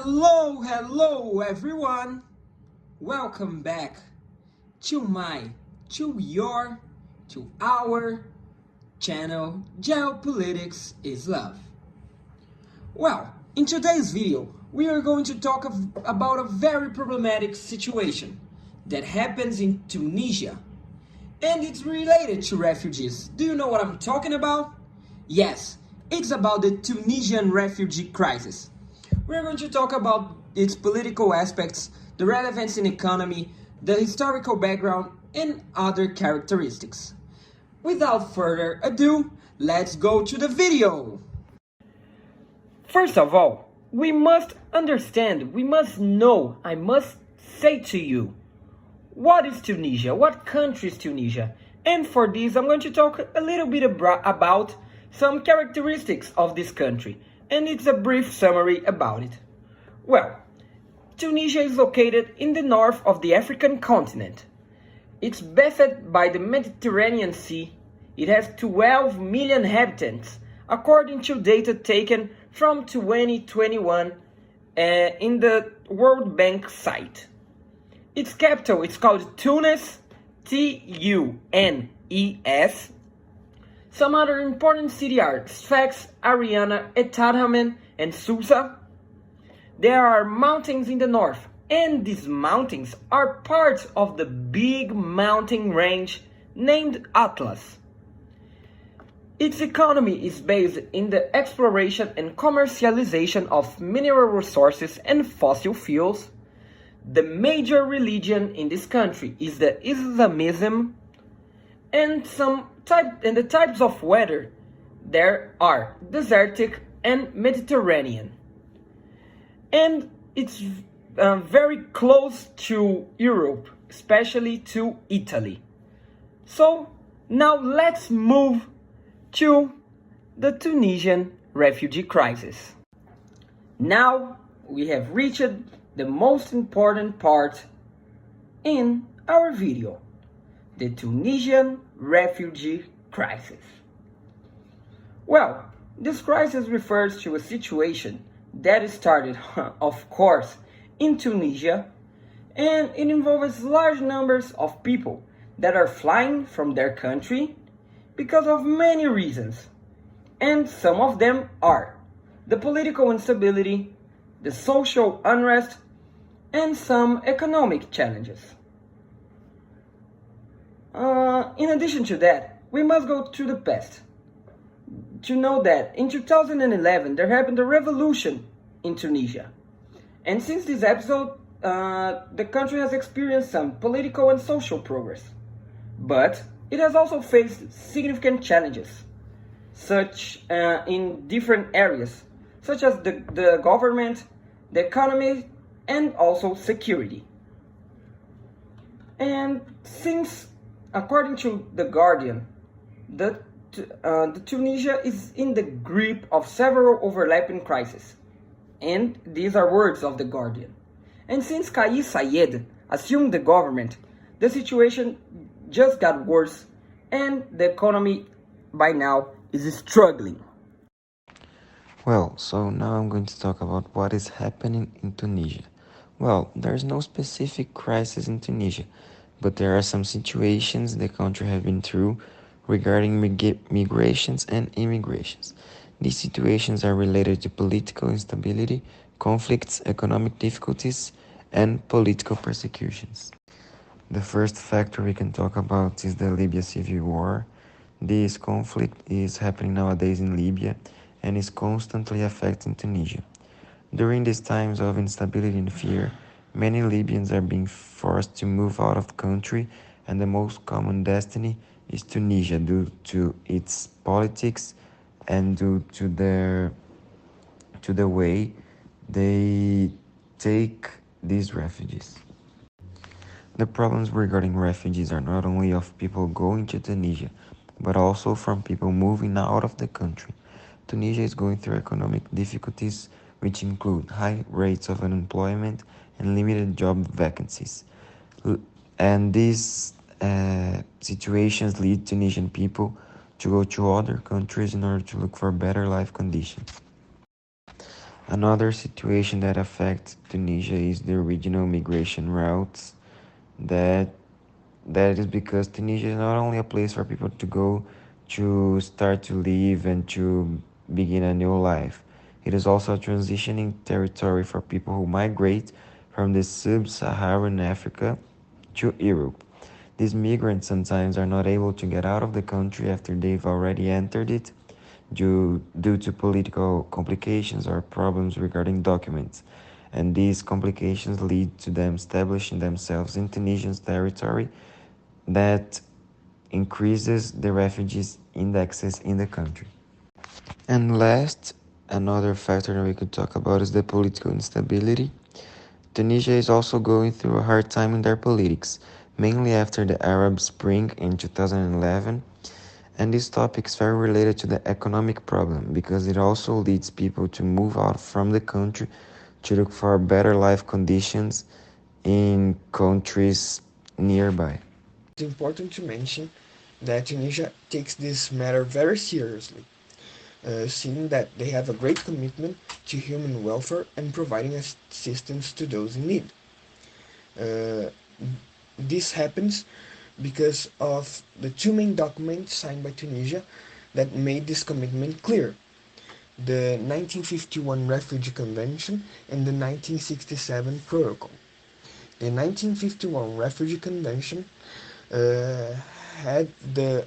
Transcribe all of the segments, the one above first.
Hello everyone. Welcome back to our channel Geopolitics is Love. Well, in today's video, we are going to talk about a very problematic situation that happens in Tunisia. And it's related to refugees. Do you know what I'm talking about? Yes, it's about the Tunisian refugee crisis. We're going to talk about its political aspects, the relevance in economy, the historical background, and other characteristics. Without further ado, let's go to the video! First of all, we must understand, we must know, I must say to you, what is Tunisia? What country is Tunisia? And for this, I'm going to talk a little bit about some characteristics of this country. And it's a brief summary about it. Well, Tunisia is located in the north of the African continent. It's bathed by the Mediterranean Sea. It has 12 million inhabitants, according to data taken from 2021 in the World Bank site. Its capital is called Tunis, Tunes. Some other important cities are Sfax, Ariana, Etadhamen, and Susa. There are mountains in the north, and these mountains are part of the big mountain range named Atlas. Its economy is based in the exploration and commercialization of mineral resources and fossil fuels. The major religion in this country is the Islamism, and the types of weather there are desertic and Mediterranean. And it's very close to Europe, especially to Italy. So now let's move to the Tunisian refugee crisis. Now we have reached the most important part in our video, the Tunisian refugee crisis. Well, this crisis refers to a situation that started, of course, in Tunisia, and it involves large numbers of people that are flying from their country because of many reasons. And some of them are the political instability, the social unrest, and some economic challenges. In addition to that, we must go to the past to know that in 2011 there happened a revolution in Tunisia. And since this episode, the country has experienced some political and social progress. But it has also faced significant challenges, such in different areas, such as the government, the economy, and also security. And since, according to The Guardian, the Tunisia is in the grip of several overlapping crises. And these are words of The Guardian. And since Kais Saied assumed the government, the situation just got worse and the economy by now is struggling. Well, so now I'm going to talk about what is happening in Tunisia. Well, there's no specific crisis in Tunisia, but there are some situations the country has been through regarding migrations and immigrations. These situations are related to political instability, conflicts, economic difficulties, and political persecutions. The first factor we can talk about is the Libya civil war. This conflict is happening nowadays in Libya and is constantly affecting Tunisia. During these times of instability and fear, many Libyans are being forced to move out of the country, and the most common destiny is Tunisia due to its politics and due to the way they take these refugees. The problems regarding refugees are not only of people going to Tunisia, but also from people moving out of the country. Tunisia is going through economic difficulties, which include high rates of unemployment and limited job vacancies. And these situations lead Tunisian people to go to other countries in order to look for better life conditions. Another situation that affects Tunisia is the regional migration routes. That that is because Tunisia is not only a place for people to go to start to live and to begin a new life. It is also a transitioning territory for people who migrate from the sub-Saharan Africa to Europe. These migrants sometimes are not able to get out of the country after they've already entered it due to political complications or problems regarding documents. And these complications lead to them establishing themselves in Tunisian territory that increases the refugees indexes in the country. And last, another factor that we could talk about is the political instability. Tunisia is also going through a hard time in their politics, mainly after the Arab Spring in 2011. And this topic is very related to the economic problem because it also leads people to move out from the country to look for better life conditions in countries nearby. It's important to mention that Tunisia takes this matter very seriously, seeing that they have a great commitment to human welfare and providing assistance to those in need. Uh, this happens because of the two main documents signed by Tunisia that made this commitment clear: the 1951 Refugee Convention and the 1967 Protocol. The 1951 Refugee Convention uh, had the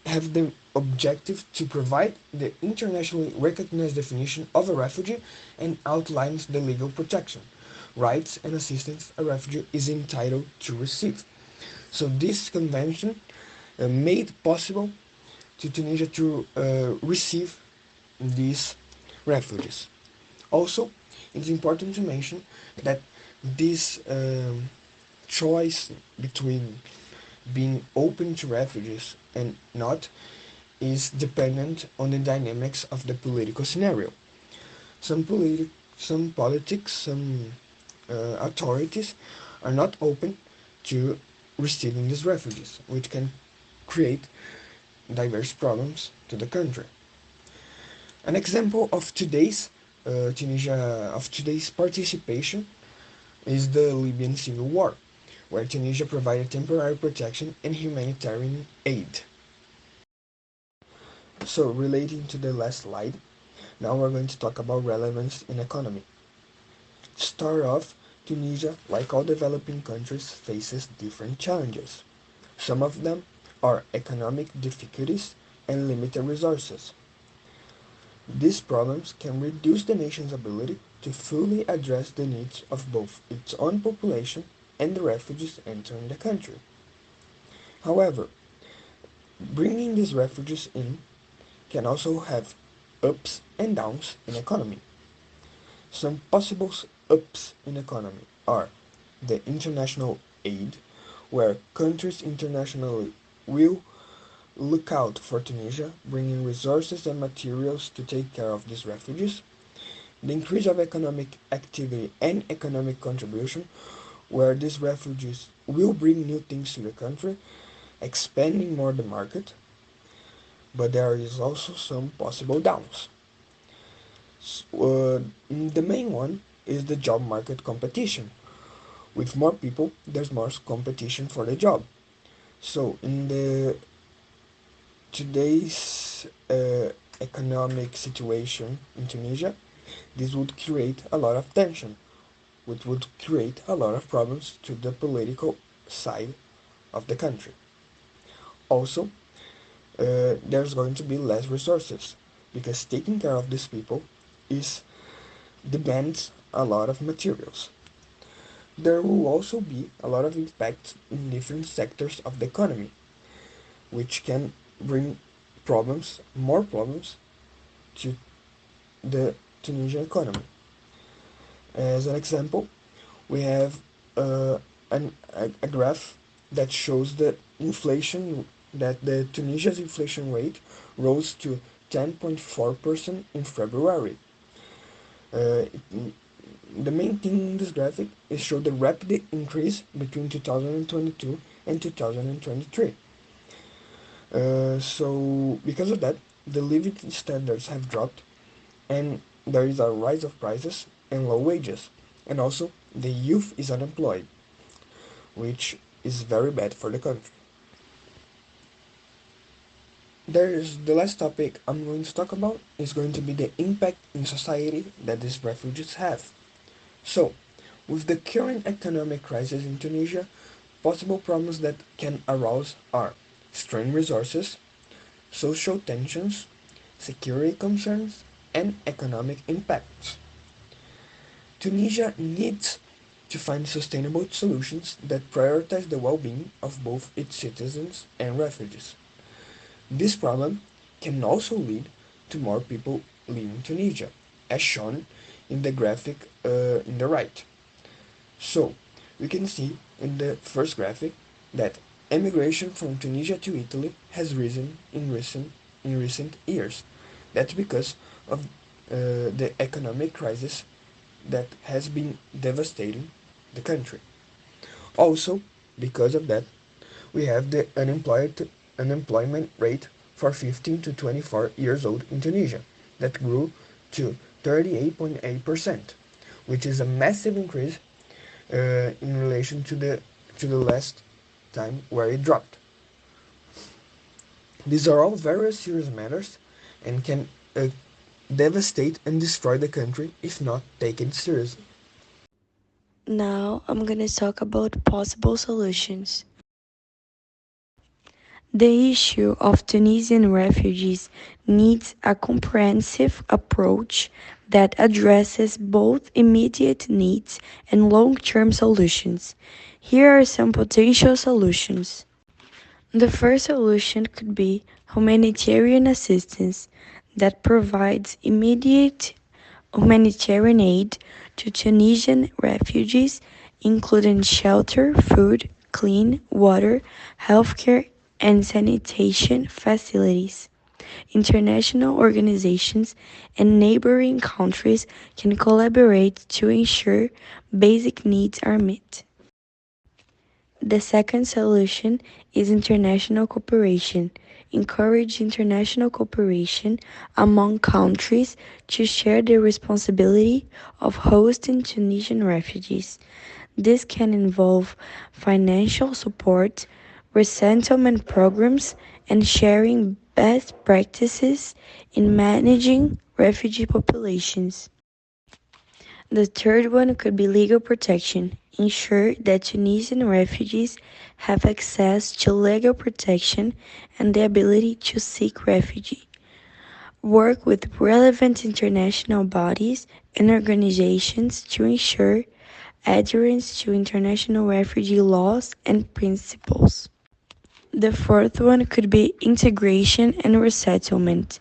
have the objective to provide the internationally recognized definition of a refugee and outlines the legal protection, rights, and assistance a refugee is entitled to receive. So this convention made possible to Tunisia to receive these refugees. Also, it's important to mention that this choice between being open to refugees and not is dependent on the dynamics of the political scenario. Some politics, some authorities are not open to receiving these refugees, which can create diverse problems to the country. An example of today's participation is the Libyan civil war, where Tunisia provided temporary protection and humanitarian aid. So, relating to the last slide, now we're going to talk about relevance in economy. To start off, Tunisia, like all developing countries, faces different challenges. Some of them are economic difficulties and limited resources. These problems can reduce the nation's ability to fully address the needs of both its own population and the refugees entering the country. However, bringing these refugees in can also have ups and downs in economy. Some possible ups in economy are the international aid, where countries internationally will look out for Tunisia, bringing resources and materials to take care of these refugees. The increase of economic activity and economic contribution, where these refugees will bring new things to the country, expanding more the market, but there is also some possible downs. The main one is the job market competition. With more people, there's more competition for the job. So in the today's economic situation in Tunisia, this would create a lot of tension, which would create a lot of problems to the political side of the country. Also, there's going to be less resources because taking care of these people is demands a lot of materials. There will also be a lot of impact in different sectors of the economy, which can bring more problems to the Tunisian economy. As an example, we have a graph that shows that the Tunisia's inflation rate rose to 10.4% in February. Uh, the main thing in this graphic is show the rapid increase between 2022 and 2023. So because of that, the living standards have dropped, and there is a rise of prices and low wages, and also the youth is unemployed, which is very bad for the country. There's the last topic I'm going to talk about is going to be the impact in society that these refugees have. So, with the current economic crisis in Tunisia, possible problems that can arouse are strained resources, social tensions, security concerns, and economic impacts. Tunisia needs to find sustainable solutions that prioritize the well-being of both its citizens and refugees. This problem can also lead to more people leaving Tunisia, as shown in the graphic in the right. So, we can see in the first graphic that emigration from Tunisia to Italy has risen in recent years. That's because of the economic crisis that has been devastating the country. Also, because of that, we have the unemployment rate for 15 to 24 years old in Tunisia that grew to 38.8%, which is a massive increase in relation to the last time where it dropped. These are all very serious matters and can devastate and destroy the country if not taken seriously. Now I'm going to talk about possible solutions. The issue of Tunisian refugees needs a comprehensive approach that addresses both immediate needs and long-term solutions. Here are some potential solutions. The first solution could be humanitarian assistance that provides immediate humanitarian aid to Tunisian refugees, including shelter, food, clean water, healthcare, and sanitation facilities. International organizations and neighboring countries can collaborate to ensure basic needs are met. The second solution is international cooperation. Encourage international cooperation among countries to share the responsibility of hosting Tunisian refugees. This can involve financial support, resettlement programs, and sharing best practices in managing refugee populations. The third one could be legal protection. Ensure that Tunisian refugees have access to legal protection and the ability to seek refuge. Work with relevant international bodies and organizations to ensure adherence to international refugee laws and principles. The fourth one could be integration and resettlement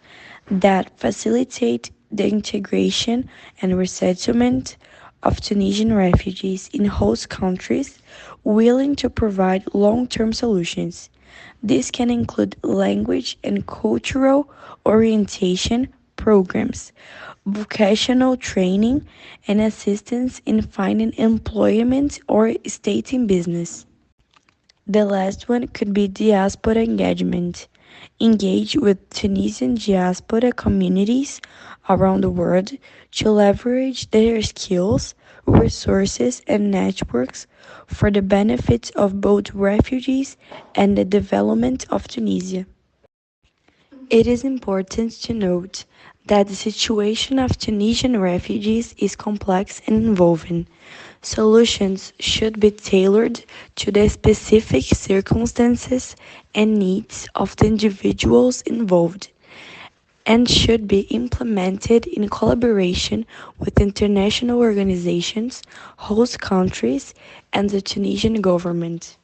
that facilitate the integration and resettlement of Tunisian refugees in host countries willing to provide long-term solutions. This can include language and cultural orientation programs, vocational training, and assistance in finding employment or starting business. The last one could be diaspora engagement. Engage with Tunisian diaspora communities around the world to leverage their skills, resources, and networks for the benefit of both refugees and the development of Tunisia. It is important to note that the situation of Tunisian refugees is complex and involving. Solutions should be tailored to the specific circumstances and needs of the individuals involved and should be implemented in collaboration with international organizations, host countries, and the Tunisian government.